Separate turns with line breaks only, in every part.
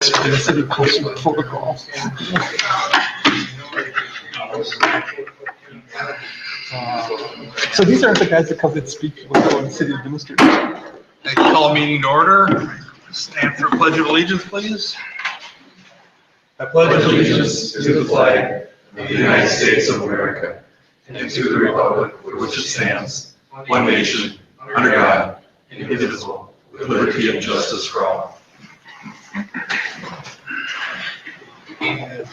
for the city posting protocol. So these aren't the guys that come and speak before the city administrator.
I call meeting to order. Stand for Pledge of Allegiance, please.
I pledge allegiance to the flag of the United States of America and to the republic for which it stands, one nation, under God, indivisible, with liberty and justice for all.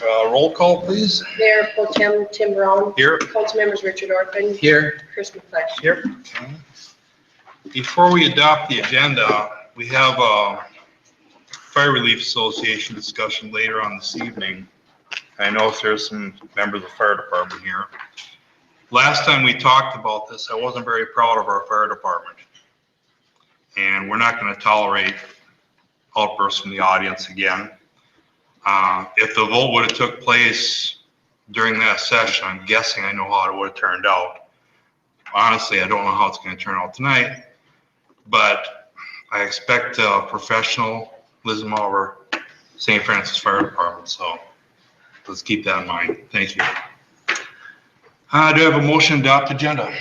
Roll call, please.
Mayor Pro Tem Tim Brown.
Here.
Council members Richard Orphan.
Here.
Chris McFlesh.
Here. Before we adopt the agenda, we have a Fire Relief Association discussion later on this evening. I know there's some members of the fire department here. Last time we talked about this, I wasn't very proud of our fire department. And we're not going to tolerate outbursts from the audience again. If the vote would have took place during that session, I'm guessing I know how it would have turned out. Honestly, I don't know how it's going to turn out tonight, but I expect professionalism over St. Francis Fire Department, so let's keep that in mind. Thank you. Do I have a motion to adopt agenda?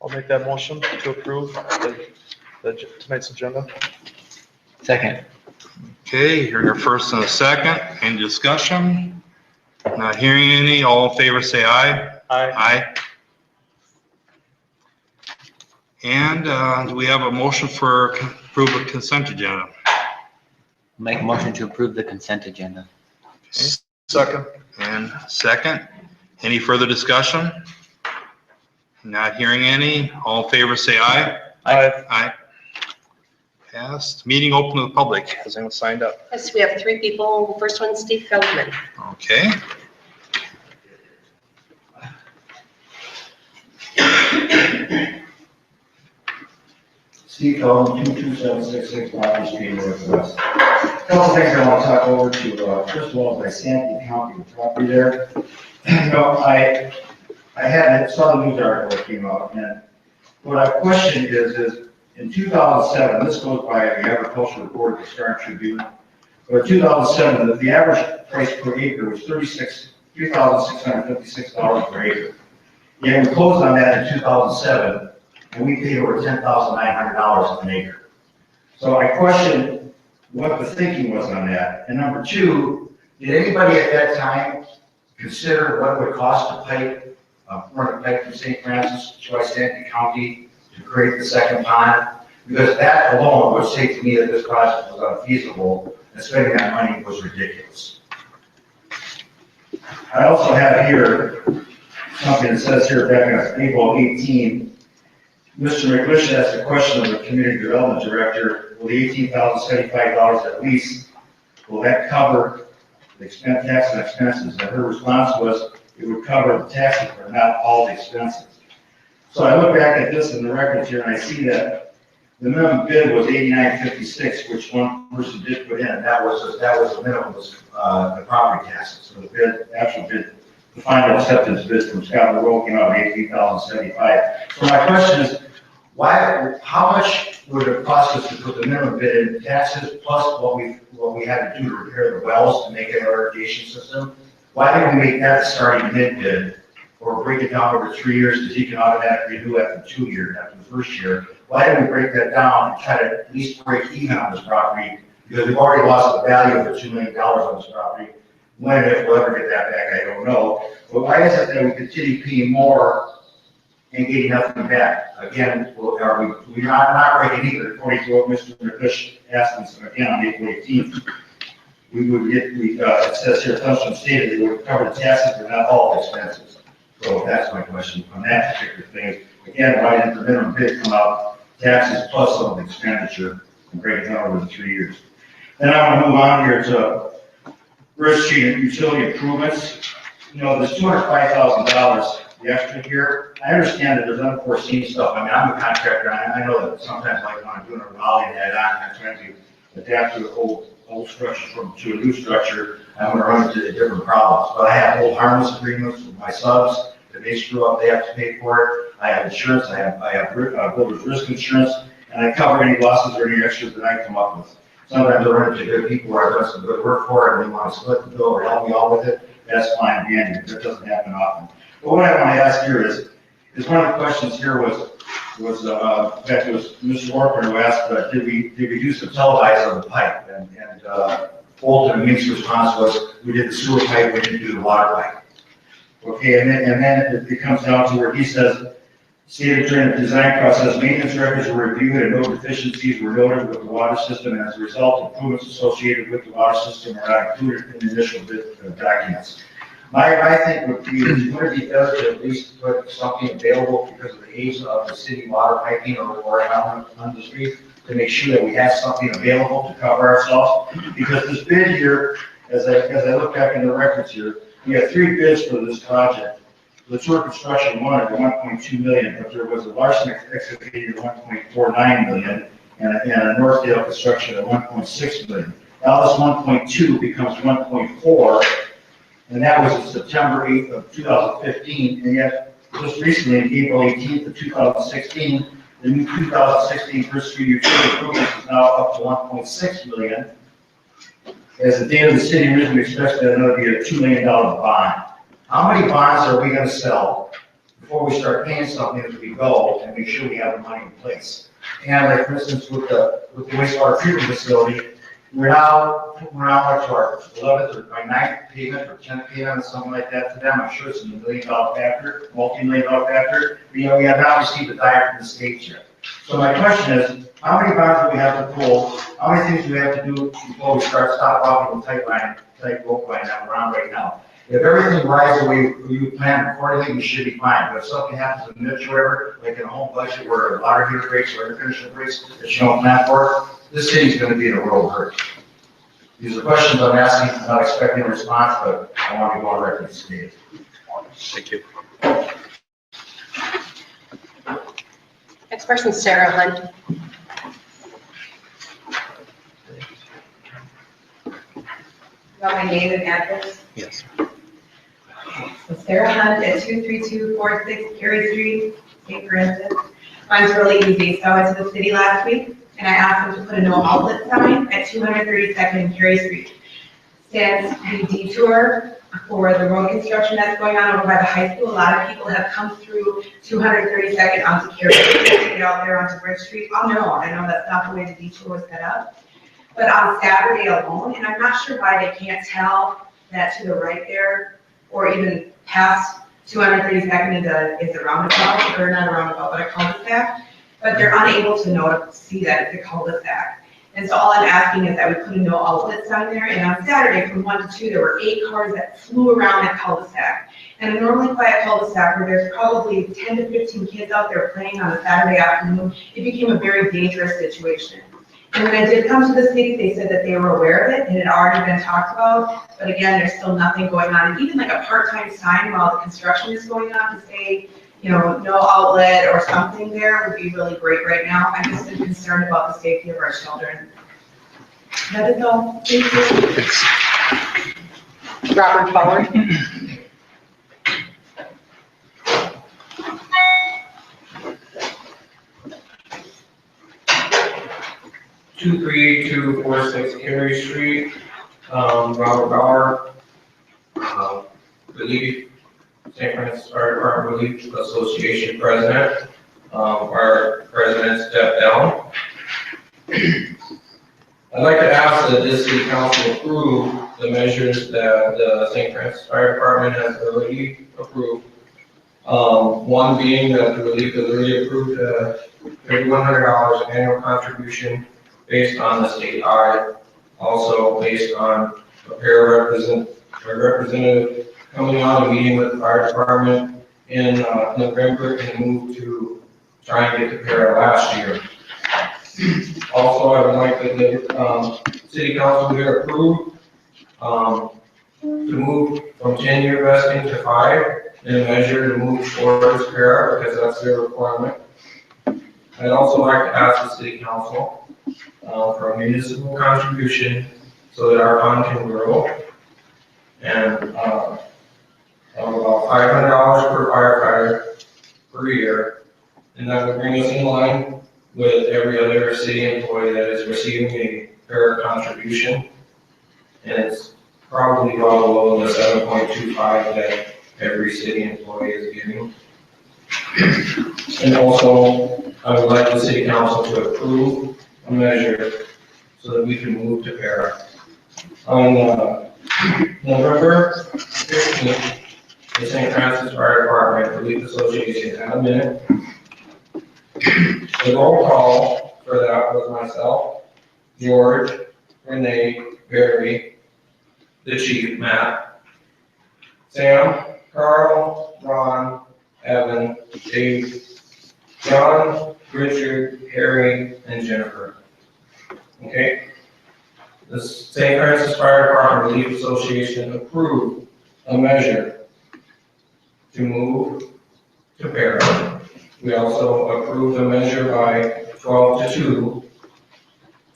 I'll make that motion to approve tonight's agenda.
Second.
Okay, hearing a first and a second. Any discussion? Not hearing any. All in favor say aye.
Aye.
Aye. And do we have a motion for approve a consent agenda?
Make a motion to approve the consent agenda.
Second.
And second. Any further discussion? Not hearing any. All in favor say aye.
Aye.
Aye. Passed. Meeting open to the public. Has anyone signed up?
Yes, we have 3 people. First one, Steve Feldman.
Okay.
Steve Cohen, 22766 Rocky Street, Northwest. Couple things I want to talk over to, first of all, is I Sandy County property there. I saw the news article that came out, and what I questioned is in 2007, this goes by the agricultural report of the Star Tribune, but in 2007, the average price per acre was $3,656 per acre. Yet we closed on that in 2007, and we paid over $10,900 an acre. So I question what the thinking was on that. And number 2, did anybody at that time consider what it would cost to run a pipe from St. Francis to Isanti County to create the second pond? Because that alone would say to me that this project was unfeasible, and spending that money was ridiculous. I also have here something that says here back in April 18, Mr. McLish asked a question of the Community Development Director, will the $18,075 at least, will that cover the tax and expenses? And her response was, it would cover the taxes, but not all the expenses. So I look back at this in the records here, and I see that the minimum bid was $89.56, which one person did put in, and that was the minimum, the property taxes. So the actual bid, the final acceptance bid from Scott LaRoe came out at $18,075. So my question is, how much would it cost us to put the minimum bid in taxes plus what we had to do to repair the wells to make it our irrigation system? Why didn't we make that a starting mid bid or break it down over 3 years because he can automatically do after 2 years, after the first year? Why didn't we break that down and try to at least break even on this property? Because we've already lost the value of the $2 million on this property. When and if we'll ever get that back, I don't know. But why is it that we continue paying more and getting nothing back? Again, we're not breaking even according to what Mr. McFish asked us again on April 18th. We would get, it says here, Tunstall stated it would cover the taxes but not all the expenses. So that's my question on that particular thing. Again, why didn't the minimum bid come out, taxes plus some of the expenditure, and break it down over the 3 years? Then I want to move on here to Bridge Street utility improvements. There's $205,000 the extra here. I understand that there's unforeseen stuff. I mean, I'm a contractor, and I know that sometimes like when I'm doing a rally and that I'm trying to adapt to the old structure to a new structure, I'm going to run into different problems. But I have old harmless agreements with my subs. If they screw up, they have to pay for it. I have insurance. I have builder's risk insurance, and I cover any losses or any extras that I come up with. sometimes I run into good people where I've done some good work for and they want to split the bill or help me out with it, that's fine, again, that doesn't happen often. But what I want to ask here is one of the questions here was in fact, it was Mr. Orpner who asked, did we do some televise on the pipe? And Bolton and Mink's response was, we did the sewer pipe, we didn't do the water pipe. Okay, and then it comes down to where he says, stated during the design process, maintenance records were reviewed and no deficiencies were noted with the water system, and as a result, improvements associated with the water system are not included in the initial documents. My thing would be, would it be better to at least put something available because of the age of the city water piping or on the street to make sure that we have something available to cover ourselves? Because this bid here, as I look back in the records here, we have 3 bids for this project. The sewer construction one at 1.2 million, but there was a Larson excavator at 1.49 million and a Northdale construction at 1.6 million. Now this 1.2 becomes 1.4. And that was in September 8th of 2015, and yet just recently, on April 18th of 2016, the new 2016 First Street utility improvements is now up to 1.6 million. As the date of the city originally expected, that would be a $2 million bond. How many bonds are we going to sell before we start paying something as we go and make sure we have the money in place? And like for instance, with the wastewater treatment facility, we're now to our 11th or 9th payment or 10th payment or something like that to them. I'm sure it's in the $1 million factor, multi-million dollar factor. But, we have not received a dime from the state yet. So my question is, how many bonds do we have to pull? How many things do we have to do before we start walking the tight rope line that we're on right now? If everything rides the way you plan accordingly, we should be fine. But if something happens in the niche or whatever, like in a home budget where a water heater breaks or air conditioner breaks that you don't plan for, this city's going to be in a real hurry. These are questions I'm asking, I'm not expecting a response, but I want to go on record today.
Thank you.
Next person, Sarah Hunt.
Got my name and address?
Yes.
So Sarah Hunt at 23246 Cary Street, St. Francis. Mine's really easy. So I went to the city last week and I asked them to put a no outlet sign at 232nd Cary Street. Since the detour for the road construction that's going on over by the high school, a lot of people have come through 232nd onto Cary Street to get out there onto Bridge Street. I know that's not the way the detour was set up. But on Saturday alone, and I'm not sure why they can't tell that to the right there, or even past 232nd is a roundabout, or not a roundabout, but a cul-de-sac, but they're unable to see that it's a cul-de-sac. And so all I'm asking is that we put a no outlet sign there, and on Saturday from 1 to 2, there were 8 cars that flew around that cul-de-sac. And a normally quiet cul-de-sac where there's probably 10 to 15 kids out there playing on a Saturday afternoon, it became a very dangerous situation. And when I did come to the city, they said that they were aware of it, and it had already been talked about, but again, there's still nothing going on. And even like a part-time sign while the construction is going on to say, no outlet or something there would be really great right now. I'm just concerned about the safety of our children. That is all. Thank you.
Robert Bauer.
23246 Cary Street, Robert Bauer, Relief, St. Francis Fire Department Relief Association President. Our president stepped down. I'd like to ask that this city council approve the measures that the St. Francis Fire Department has already approved. One being that the relief has already approved $3,100 annual contribution based on the state audit, also based on a representative coming out and meeting with the fire department in November and moved to try and get the para last year. Also, I would like that the city council here approve to move from 10-year vesting to 5 and a measure to move towards para because that's their requirement. I'd also like to ask the city council for a municipal contribution so that our fund can grow, and about $500 per firefighter per year, and that would bring us in line with every other city employee that is receiving a per contribution. And it's probably well below the 7.25 that every city employee is getting. And also, I would like the city council to approve a measure so that we can move to para. On November 15th, the St. Francis Fire Department Relief Association had a minute. The roll call for that was myself, George, Renee, Barry, the chief, Matt, Sam, Carl, Ron, Evan, Dave, John, Richard, Harry, and Jennifer. Okay? The St. Francis Fire Department Relief Association approved a measure to move to para. We also approved a measure by 12-2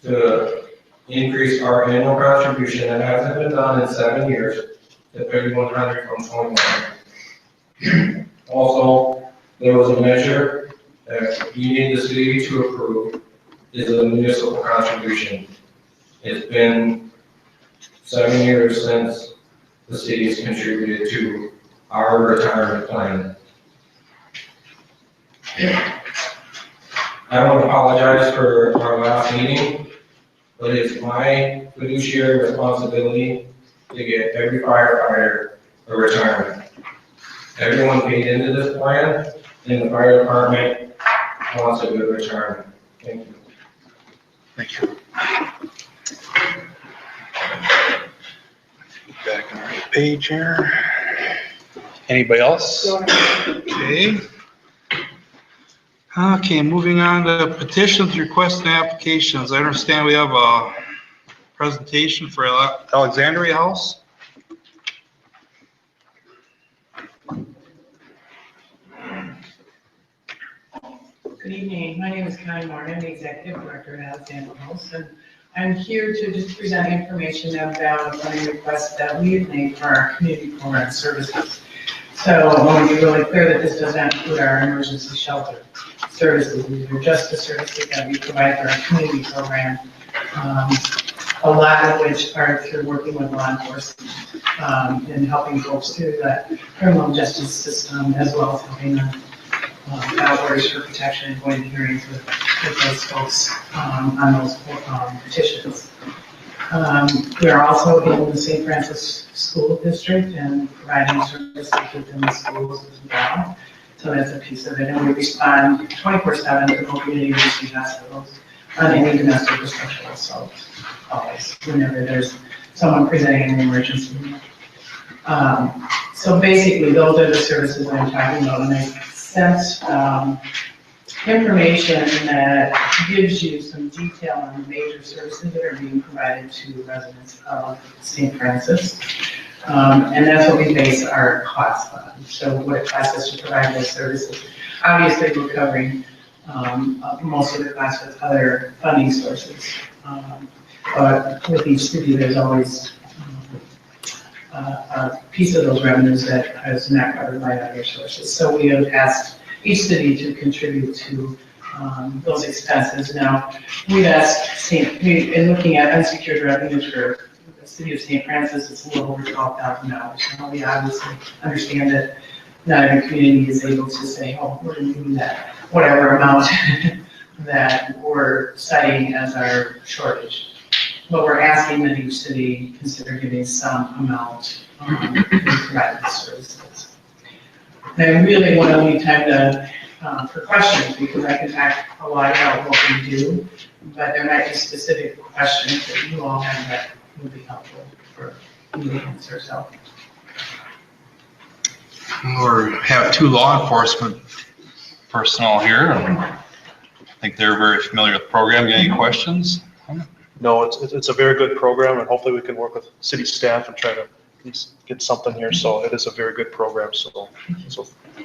to increase our annual contribution that hasn't been done in 7 years to $3,100 from 21. Also, there was a measure that you need the city to approve is a municipal contribution. It's been 7 years since the city has contributed to our retirement plan. I want to apologize for our last meeting, but it's my fiduciary responsibility to get every firefighter a retirement. Everyone paid into this plan, and the fire department wants a good retirement. Thank you.
Thank you. Back on our page here. Anybody else? Okay. Okay, moving on to petitions, requests, and applications. I understand we have a presentation for Alexandria House.
Good evening. My name is Connie Moore. I'm the Executive Director at Alexandria House, and I'm here to just present information about a funding request that we have made for our community program services. So I want to be really clear that this does not include our emergency shelter services. These are just the services that we provide for our community program, a lot of which are through working with law enforcement and helping folks through the criminal justice system, as well as helping them file orders for protection and going to hearings with those folks on those petitions. We are also in the St. Francis School District and providing services within the schools as well. So that's a piece of it. And we respond 24/7 to local university hospitals on any domestic or sexual assault, always, whenever there's someone presenting an emergency. So basically, those are the services I'm talking about. And I sent information that gives you some detail on the major services that are being provided to residents of St. Francis. And that's what we base our costs on. So what it costs us to provide those services. Obviously, we're covering most of the costs with other funding sources. But with each city, there's always a piece of those revenues that is not covered by other sources. So we have asked each city to contribute to those expenses. Now, we've asked, in looking at unsecured revenues for the city of St. Francis, it's a little over $12,000. Now, we obviously understand that not every community is able to say, oh, we're going to do that, whatever amount that we're citing as our shortage. But we're asking that each city consider giving some amount to provide the services. And I really want to leave time to, for questions, because I can talk a lot about what we do, but there might be specific questions that you all have that would be helpful for you to answer. So.
We have two law enforcement personnel here. I think they're very familiar with the program. Any questions?
No, it's a very good program, and hopefully we can work with city staff and try to at least get something here. So it is a very good program. So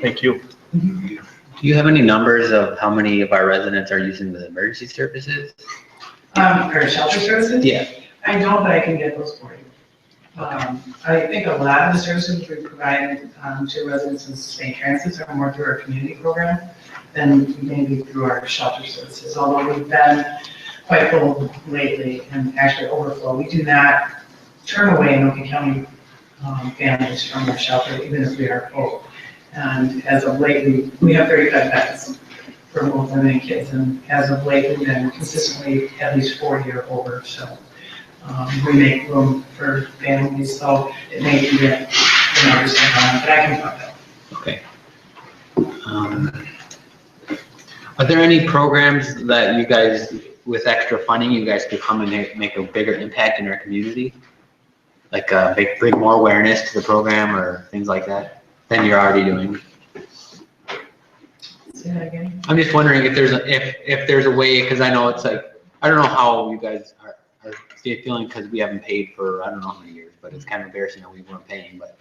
thank you.
Do you have any numbers of how many of our residents are using the emergency services?
For shelter services?
Yeah.
I don't, but I can get those for you. I think a lot of the services we provide to residents in St. Francis are more through our community program than maybe through our shelter services. Although we've been quite full lately and actually overflow. We do not turn away Anoka County families from our shelter, even if we are full. And as of late, we have 35 beds for both women and kids, and as of late, we've been consistently at least 40 or over, so we make room for families, so it may be that the numbers are high, but I can talk about it.
Okay. Are there any programs that you guys, with extra funding, you guys could come and make a bigger impact in our community? Like bring more awareness to the program or things like that than you're already doing?
Say that again?
I'm just wondering if there's a way, because I know it's like, I don't know how you guys are feeling because we haven't paid for I don't know how many years, but it's kind of embarrassing that we weren't paying. But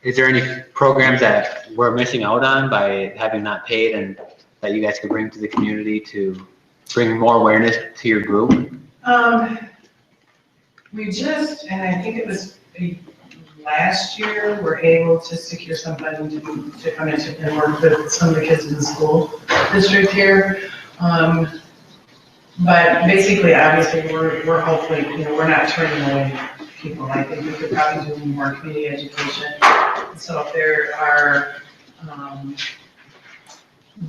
is there any programs that we're missing out on by having not paid and that you guys could bring to the community to bring more awareness to your group?
We just, and I think it was last year, were able to secure some funding to come in and work with some of the kids in the school district here. But basically, obviously, we're hopefully, we're not turning away people. I think we could probably do more community education. So if there are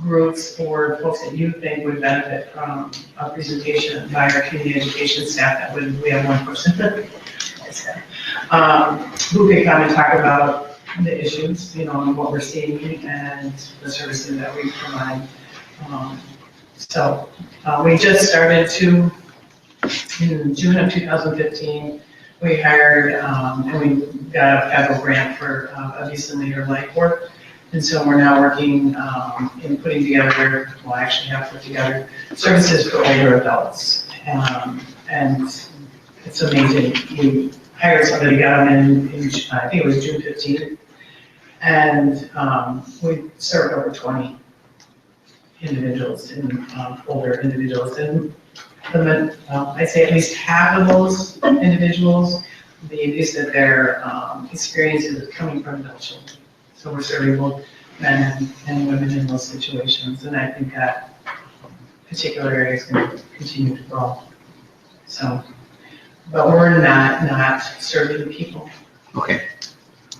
groups or folks that you think would benefit from a presentation by our community education staff, we have one person who could come and talk about the issues, and what we're seeing and the services that we provide. So we just started in June of 2015, we hired, and we got a federal grant for abuse and later life work. And so we're now working in putting together, well, actually have put together services for older adults. And it's amazing. We hired somebody, got them in I think it was June 15th. And we served over 20 individuals, older individuals. And I'd say at least half of those individuals, the abuse that they're experiencing is coming from adult children. So we're serving both men and women in those situations, and I think that particular area is going to continue to grow. So, but we're not serving people.
Okay.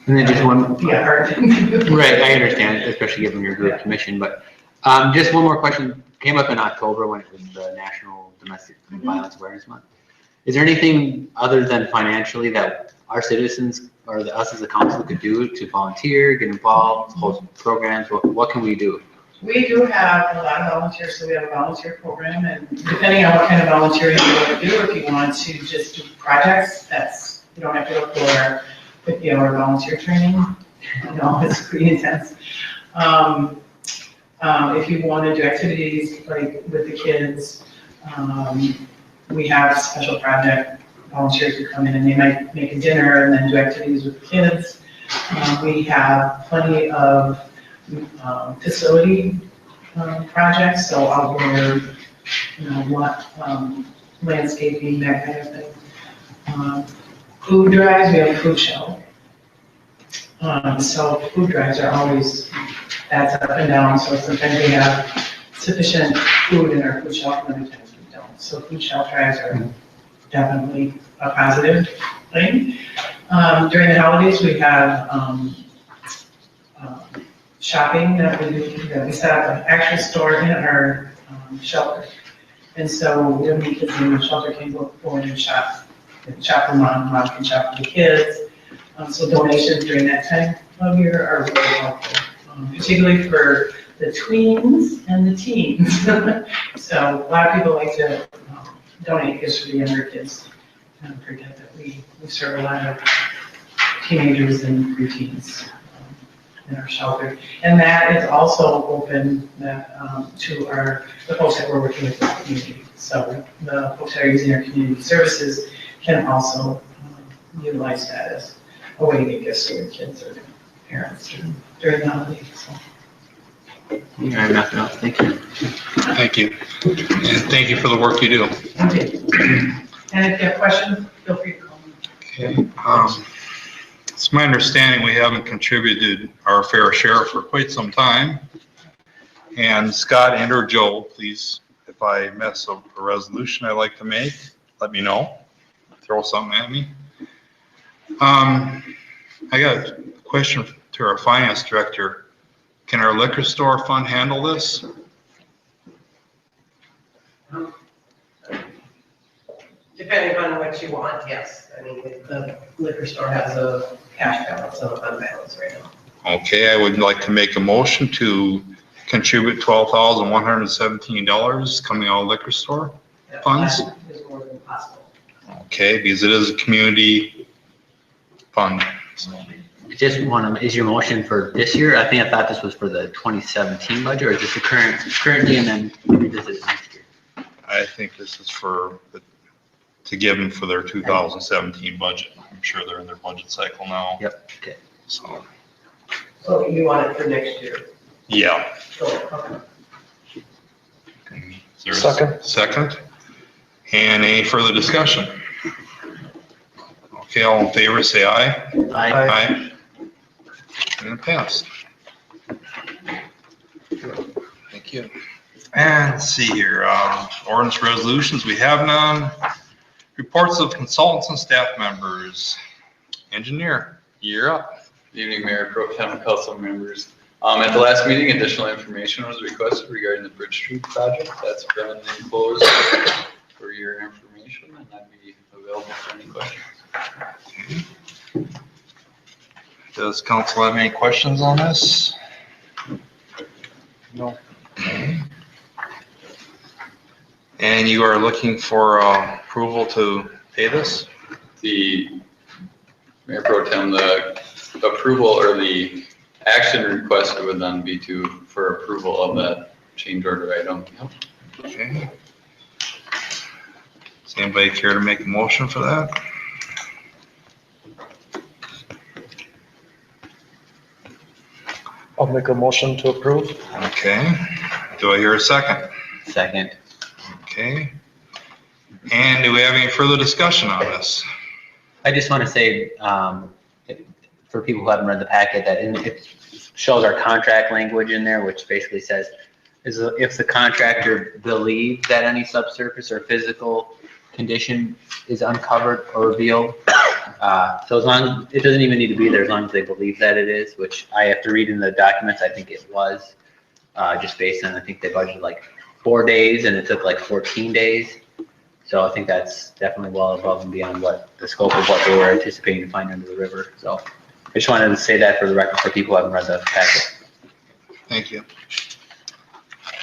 And then just one.
Yeah, hard.
Right, I understand, especially given your group commission, but just one more question. Came up in October when it was the National Domestic Violence Awareness Month. Is there anything other than financially that our citizens or us as a council could do to volunteer, get involved, host programs? What can we do?
We do have a lot of volunteers, so we have a volunteer program, and depending on what kind of volunteering you want to do, if you want to just do projects, you don't have to go for 50-hour volunteer training. It's pretty intense. If you want to do activities like with the kids, we have a special project volunteers who come in and they might make a dinner and then do activities with the kids. We have plenty of facility projects, so outdoor, landscaping, that kind of thing. Food drives, we have a food shelf. So food drives are always, that's up and down, so sometimes we have sufficient food in our food shelf, and other times we don't. So food shelf drives are definitely a positive thing. During the holidays, we have shopping that we set up an actual store in our shelter. And so when the kids in the shelter can go forward and shop for mom can shop for the kids. So donations during that time of year are really helpful, particularly for the tweens and the teens. So a lot of people like to donate gifts for the younger kids. And forget that we serve a lot of teenagers and preteens in our shelter. And that is also open to the folks that we're working with in the community. So the folks that are using our community services can also utilize that as a way to get gifts to their kids or their parents during the holidays. So.
I have nothing else. Thank you.
Thank you. And thank you for the work you do.
Okay. And if you have questions, feel free to call me.
Okay. It's my understanding we haven't contributed our fair share for quite some time. And Scott and or Joe, please, if if I mess up a resolution I'd like to make, let me know. Throw something at me. I got a question to our finance director. Can our liquor store fund handle this?
Depending on what you want, yes. I mean, the liquor store has a cash balance and a fund balance right now.
Okay, I would like to make a motion to contribute $12,117 coming out of liquor store funds.
That is more than possible.
Okay, because it is a community fund.
Just is your motion for this year? I thought this was for the 2017 budget, or is this the currently and then revisit next year?
I think this is to give them for their 2017 budget. I'm sure they're in their budget cycle now.
Yep, okay.
So,
So you want it for next year?
yeah.
Okay.
Is there a
Second.
Second. And any further discussion? Okay, all in favor, say aye.
Aye.
And it passed. Thank you. And let's see here, ordinance resolutions, we have none. Reports of consultants and staff members. Engineer, you're up.
Good evening, Mayor, Pro Tem, council members. At the last meeting, additional information was requested regarding the Bridge Street project. That's currently closed for your information, and I'd be available for any questions.
Does council have any questions on this?
No.
Okay. And you are looking for approval to pay this?
The Mayor Pro Tem, the approval or the action requested would then be for approval of that change order item.
Okay. Does anybody care to make a motion for that?
I'll make a motion to approve.
Okay. Do I hear a second?
Second.
Okay. And do we have any further discussion on this?
I just want to say, for people who haven't read the packet, that it shows our contract language in there, which basically says, if the contractor believes that any subsurface or physical condition is uncovered or revealed, so as long, it doesn't even need to be there as long as they believe that it is, which I have to read in the documents, I think it was, just based on, I think they budgeted like 4 days and it took like 14 days. So I think that's definitely well above and beyond what the scope of what they were anticipating to find under the river. So I just wanted to say that for the record for people who haven't read the packet.
Thank you.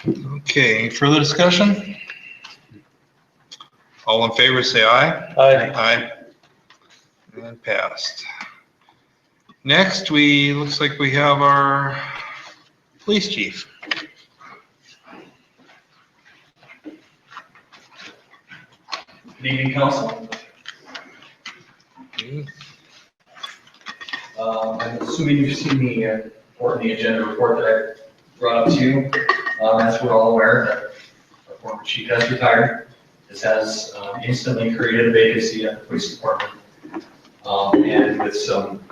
Okay, any further discussion? All in favor, say aye.
Aye.
Aye. And passed. Next, looks like we have our police chief.
Good evening, council. I'm assuming you've seen the report, the agenda report that I brought up to you. As we're all aware, that our former chief has retired. This has instantly created a vacancy at the police department. And with some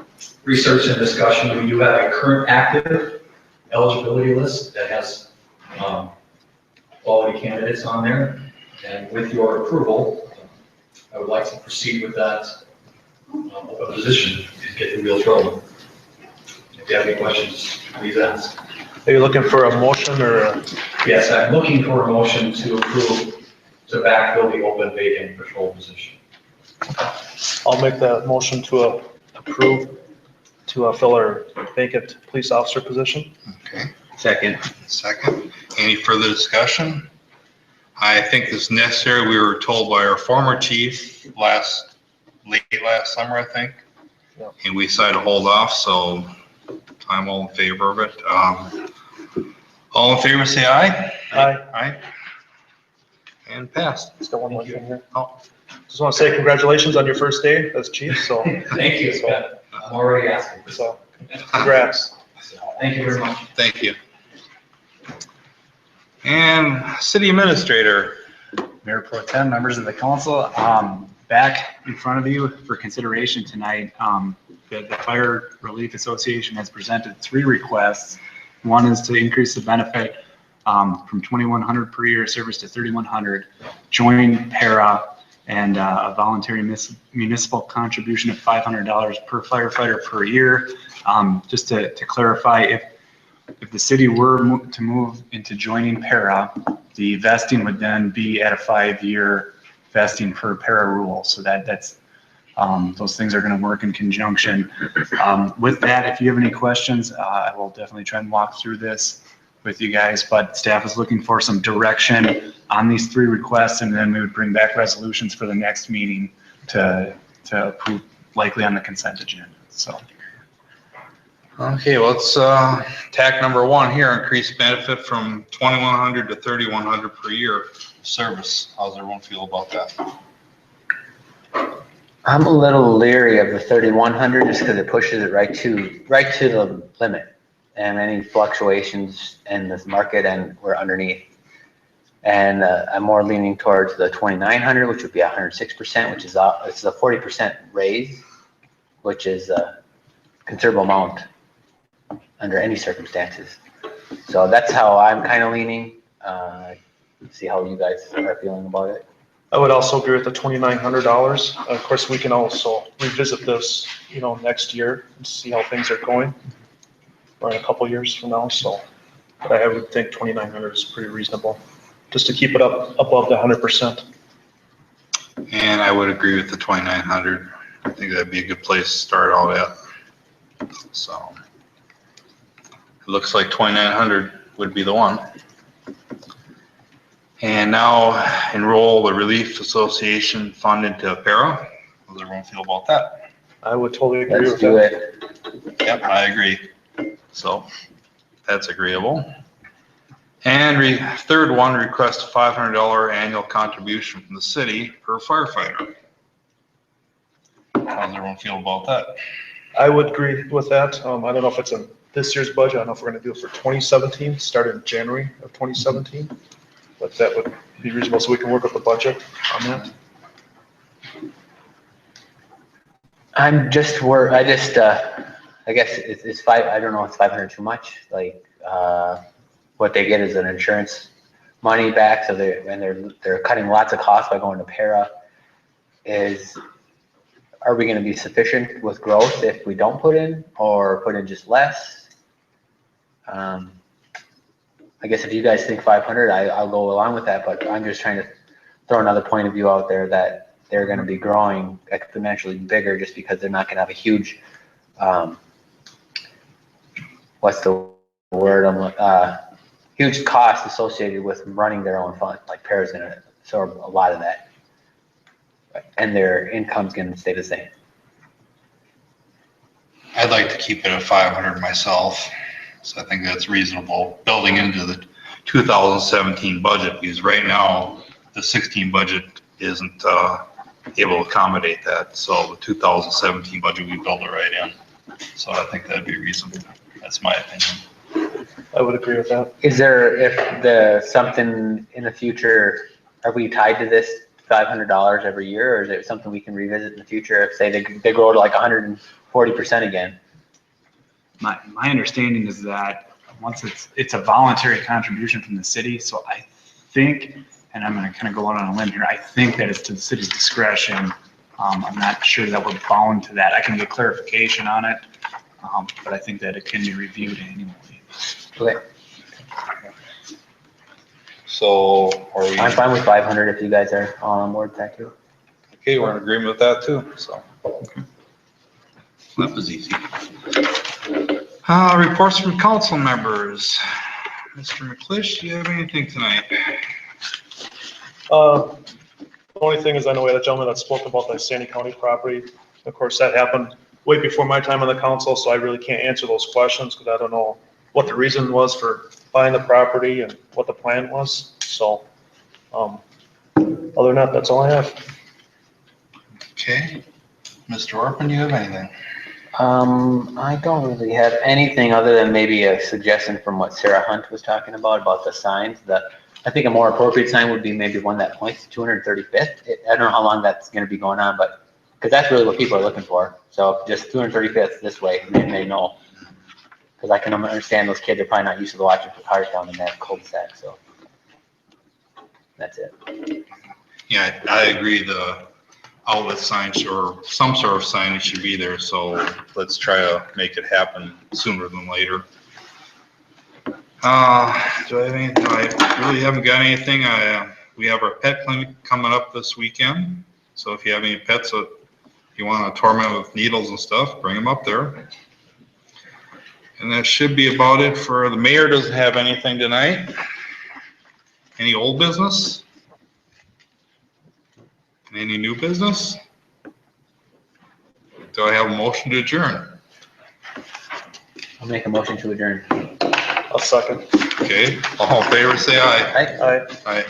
research and discussion, we do have a current active eligibility list that has quality candidates on there. And with your approval, I would like to proceed with that open position and get the wheels rolling. If you have any questions, please ask.
Are you looking for a motion or a?
Yes, I'm looking for a motion to approve to backfill the open vacant patrol position.
I'll make that motion to approve to fill our vacant police officer position.
Okay,
Second.
second. Any further discussion? I think it's necessary. We were told by our former chief late last summer, I think.
Yeah.
And we decided to hold off, so I'm all in favor of it. All in favor, say aye.
Aye.
Aye. And passed.
Just got one more thing here. Oh, just want to say congratulations on your first day as chief, so.
Thank you, Scott. I'm already asking.
So, congrats.
Thank you very much.
Thank you. And city administrator.
Mayor Pro Tem, members of the council, back in front of you for consideration tonight, the Fire Relief Association has presented 3 requests. One is to increase the benefit from 2,100 per year service to 3,100. Join para and a voluntary municipal contribution of $500 per firefighter per year. Just to clarify, if the city were to move into joining para, the vesting would then be at a 5-year vesting per para rule. So that's those things are going to work in conjunction. With that, if you have any questions, I will definitely try and walk through this with you guys, but staff is looking for some direction on these 3 requests, and then we would bring back resolutions for the next meeting to approve, likely on the consent agenda. So.
Okay, well, let's tack number 1 here, increase benefit from 2,100 to 3,100 per year service. How's everyone feel about that?
I'm a little leery of the 3,100 just because it pushes it right to the limit. And any fluctuations in this market, and we're underneath. And I'm more leaning towards the 2,900, which would be 106%, which is it's a 40% raise, which is a considerable amount under any circumstances. So that's how I'm kind of leaning. See how you guys are feeling about it.
I would also agree with the $2,900. Of course, we can also revisit this, next year and see how things are going, or in a couple years from now. So, but I would think 2,900 is pretty reasonable, just to keep it up above the 100%.
And I would agree with the 2,900. I think that'd be a good place to start out at. So it looks like 2,900 would be the one. And now enroll the Relief Association fund into para. How does everyone feel about that?
I would totally agree
Let's
with
do
that.
it.
Yep, I agree. So that's agreeable. And third one, request a $500 annual contribution from the city per firefighter. How does everyone feel about that?
I would agree with that. I don't know if it's in this year's budget. I don't know if we're going to do it for 2017, starting in January of 2017. But that would be reasonable, so we can work with the budget on that.
I guess it's I don't know if it's 500 too much. Like, what they get is an insurance money back, so they're cutting lots of costs by going to para. Are we gonna be sufficient with growth if we don't put in, or put in just less? I guess if you guys think 500, I'll go along with that, but I'm just trying to throw another point of view out there that they're gonna be growing exponentially bigger just because they're not gonna have a huge, what's the word, huge cost associated with running their own fund. Like Para's gonna absorb a lot of that, and their income's gonna stay the same.
I'd like to keep it at 500 myself. So I think that's reasonable, building into the 2017 budget, because right now the 16 budget isn't able to accommodate that. So the 2017 budget, we build it right in. So I think that'd be reasonable. That's my opinion.
I would agree with that.
Is there, something in the future, are we tied to this $500 every year, or is it something we can revisit in the future if, say, they grow to like 140% again?
My understanding is that once it's a voluntary contribution from the city, so I think, and I'm gonna kind of go out on a limb here, I think that it's to the city's discretion. I'm not sure that we're bound to that. I can get clarification on it, but I think that it can be reviewed annually.
Okay.
So are we?
I'm fine with 500 if you guys are all on board with that too.
Okay, we're in agreement with that too, so. That was easy. Reports from council members. Mr. McClish, do you have anything tonight?
The only thing is, I know we had a gentleman that spoke about the Sandy County property. Of course, that happened way before my time on the council, so I really can't answer those questions because I don't know what the reason was for buying the property and what the plan was. So, other than that, that's all I have.
Okay. Mr. Orpin, do you have anything?
I don't really have anything other than maybe a suggestion from what Sarah Hunt was talking about the signs. I think a more appropriate sign would be maybe one that points to 235th. I don't know how long that's going to be going on, but because that's really what people are looking for. So just 235th this way, maybe they know. Because I can understand those kids are probably not used to watching for cars down in that cul-de-sac, so. That's it.
Yeah, I agree, the outlet signs or some sort of signage should be there, so let's try to make it happen sooner than later. Do I have anything? I really haven't got anything. We have our pet clinic coming up this weekend, so if you have any pets that you want to torment with needles and stuff, bring them up there. And that should be about it for, the mayor doesn't have anything tonight. Any old business? Any new business? Do I have a motion to adjourn?
I'll make a motion to adjourn.
I'll second.
Okay, all in favor, say aye.
Aye.
Aye.
Aye.